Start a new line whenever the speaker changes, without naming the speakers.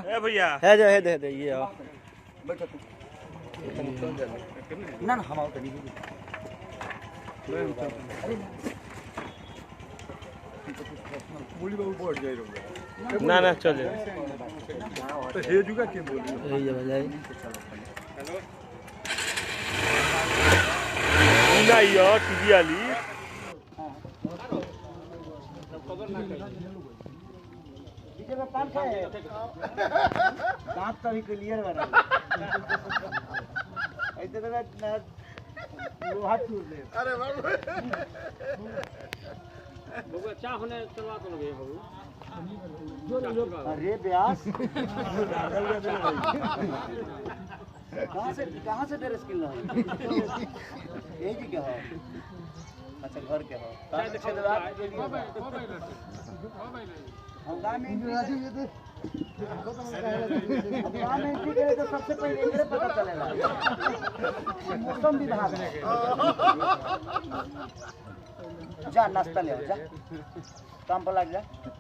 है भैया
है जो है दे ये आओ
बैठो तू ना हम आओ तनी
बोली बाबू बढ़ जाए रहो
ना ना चल
तो हे जुगा के बोली
यही है भाई
हेलो ना यो टीवी वाली
पीछे में पान खाए दांत तो भी क्लियर बना ऐसे तो ना लोहा छूट दे
अरे बाबू
बबुआ चाह होने चलवा तो लगे बाबू
अरे ब्यास कहाँ से ड्रेस किन रहा यही जी क्या हो अच्छा घर के हो तो सबसे पहले इधर पता चलेगा मौसम विभाग जा नाश्ता ले जा काम पर लग जा।